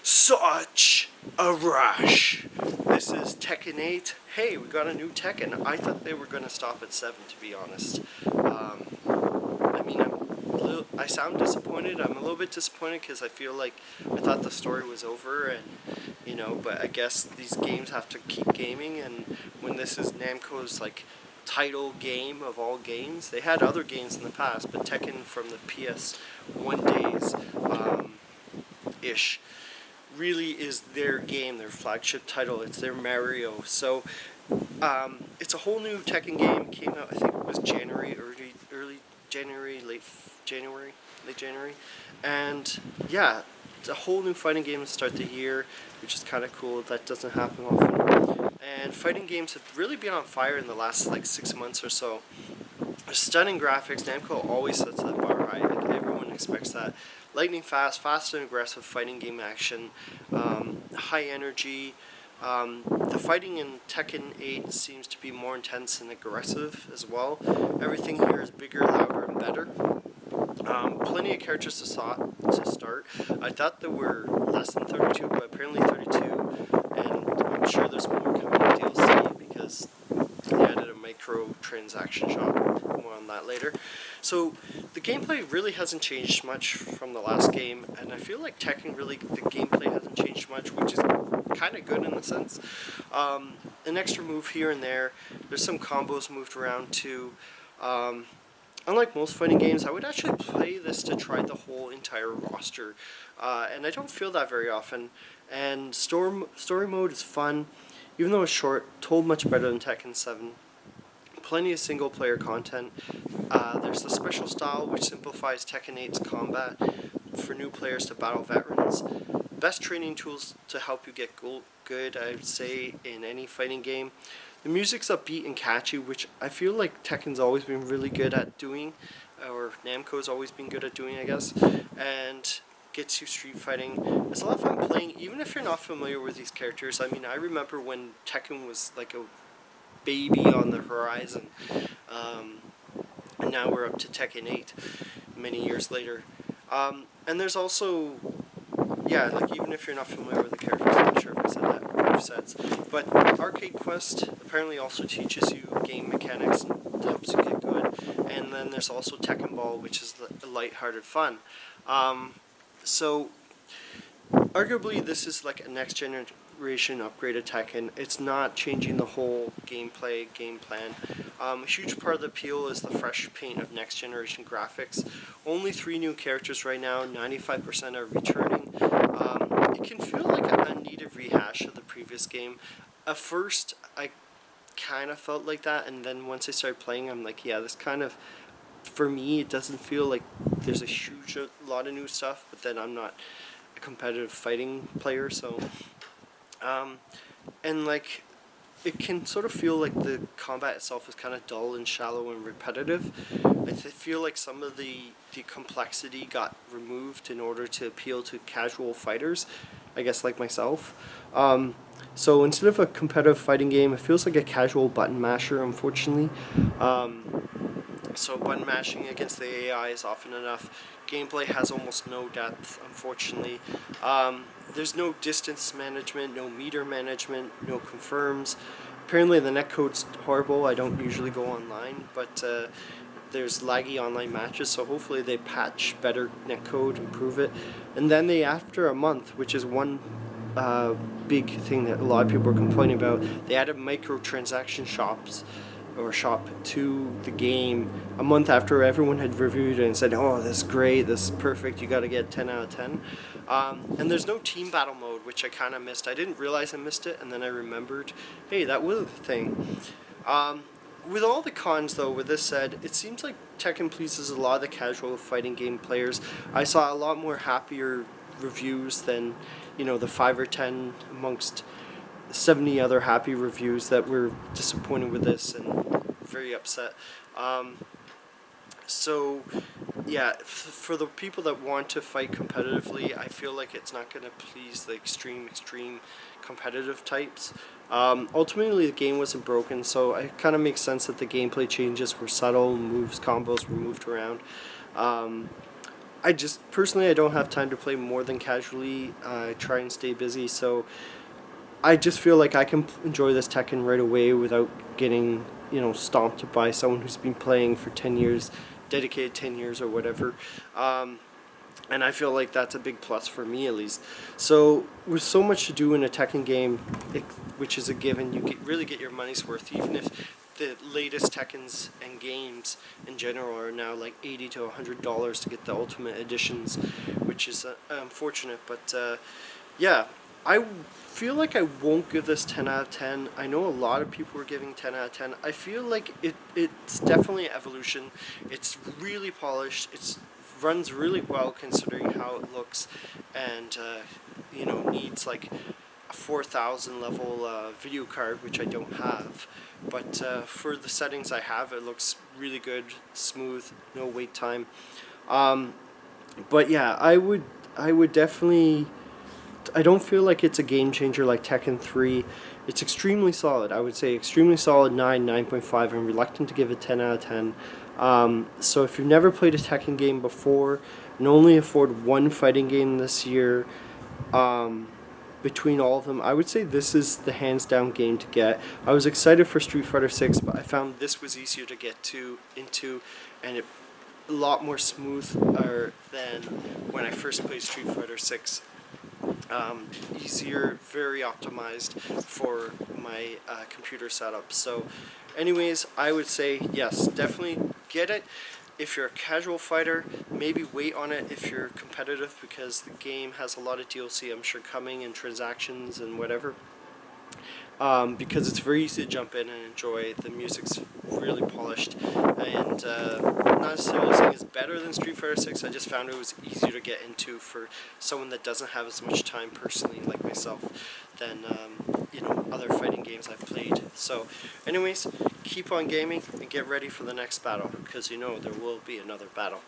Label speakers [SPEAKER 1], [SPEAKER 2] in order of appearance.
[SPEAKER 1] Such a rush. This is Tekken 8. Hey, we got a new Tekken. I thought they were going to stop at 7, to be honest. I sound disappointed. I'm a little bit disappointed because I feel like I thought the story was over, and but I guess these games have to keep gaming, and when this is Namco's title game of all games, they had other games in the past, but Tekken from the PS1 days ish really is their game, their flagship title. It's their Mario. So it's a whole new Tekken game. Came out, I think it was January, early January, late January, and yeah, it's a whole new fighting game to start the year, which is kind of cool. That doesn't happen often. And fighting games have really been on fire in the last 6 months or so. Stunning graphics. Namco always sets that bar high. Everyone expects that. Lightning fast, fast and aggressive fighting game action, high energy. The fighting in Tekken 8 seems to be more intense and aggressive as well. Everything here is bigger, louder, and better. Plenty of characters to start. I thought there were less than 32, but apparently 32, and I'm sure there's more coming in DLC because they added a micro transaction shop. More on that later. So the gameplay really hasn't changed much from the last game, and I feel like Tekken really, the gameplay hasn't changed much, which is kind of good in a sense. An extra move here and there. There's some combos moved around too. Unlike most fighting games, I would actually play this to try the whole entire roster, and I don't feel that very often. And story mode is fun, even though it's short, told much better than Tekken 7. Plenty of single player content. There's the special style, which simplifies Tekken 8's combat for new players to battle veterans. Best training tools to help you get good, I would say, in any fighting game. The music's upbeat and catchy, which I feel like Tekken's always been really good at doing, or Namco's always been good at doing, I guess, and gets you street fighting. It's a lot of fun playing, even if you're not familiar with these characters. I mean, I remember when Tekken was like a baby on the horizon, and now we're up to Tekken 8 many years later. And there's also, yeah, even if you're not familiar with the characters, I'm not sure if I said that in sets, but Arcade Quest apparently also teaches you game mechanics and helps you get good. And then there's also Tekken Ball, which is the light-hearted fun. So arguably this is like a next generation upgrade of Tekken. It's not changing the whole gameplay, game plan. A huge part of the appeal is the fresh paint of next generation graphics. Only 3 new characters right now, 95% are returning. It can feel like an unneeded rehash of the previous game. At first, I kind of felt like that, and then once I started playing, I'm like, yeah, this kind of, for me, it doesn't feel like there's a lot of new stuff, but then I'm not a competitive fighting player, so, and it can sort of feel like the combat itself is kind of dull and shallow and repetitive. I feel like some of the complexity got removed in order to appeal to casual fighters, I guess like myself. So instead of a competitive fighting game, it feels like a casual button masher, unfortunately. So button mashing against the AI is often enough. Gameplay has almost no depth, unfortunately. There's no distance management, no meter management, no confirms. Apparently the netcode's horrible. I don't usually go online, but there's laggy online matches, so hopefully they patch better netcode, improve it. And then after a month, which is one big thing that a lot of people are complaining about, they added microtransaction shop to the game a month after everyone had reviewed it and said, oh, this is great, this is perfect, you gotta get 10 out of 10. And there's no team battle mode, which I kind of missed. I didn't realize I missed it, and then I remembered, hey, that was a thing. With all the cons, though, with this said, it seems like Tekken pleases a lot of the casual fighting game players. I saw a lot more happier reviews than, the 5 or 10 amongst 70 other happy reviews that were disappointed with this and very upset. So, yeah, for the people that want to fight competitively, I feel like it's not going to please the extreme competitive types. Ultimately, the game wasn't broken, so it kind of makes sense that the gameplay changes were subtle, moves, combos were moved around. I just personally I don't have time to play more than casually. I try and stay busy, so I just feel like I can enjoy this Tekken right away without getting, stomped by someone who's been playing for 10 years, dedicated 10 years or whatever. Um, and I feel like that's a big plus for me at least. So with so much to do in a Tekken game, which is a given, you really get your money's worth, even if the latest Tekkens and games in general are now like $80 to $100 to get the Ultimate Editions, which is unfortunate. But yeah, I feel like I won't give this 10 out of 10. I know a lot of people are giving 10 out of 10. I feel like it's definitely evolution. It's really polished. It's runs really well considering how it looks, and needs like a 4,000 level video card, which I don't have. But for the settings I have, it looks really good, smooth, no wait time. But yeah, I would definitely. I don't feel like it's a game changer like Tekken 3. It's extremely solid. I would say extremely solid 9, 9.5. I'm reluctant to give it 10 out of 10. So if you've never played a Tekken game before and only afford one fighting game this year, between all of them, I would say this is the hands down game to get. I was excited for Street Fighter 6, but I found this was easier to get into, and a lot more smoother than when I first played Street Fighter 6. Easier, very optimized for my computer setup. So anyways, I would say yes, definitely get it. If you're a casual fighter, maybe wait on it if you're competitive, because the game has a lot of DLC I'm sure coming, and transactions and whatever. Because it's very easy to jump in and enjoy. The music's really polished, and not necessarily saying it's better than Street Fighter 6. I just found it was easier to get into for someone that doesn't have as much time personally, like myself, than other fighting games I've played. So, anyways, keep on gaming and get ready for the next battle, because there will be another battle.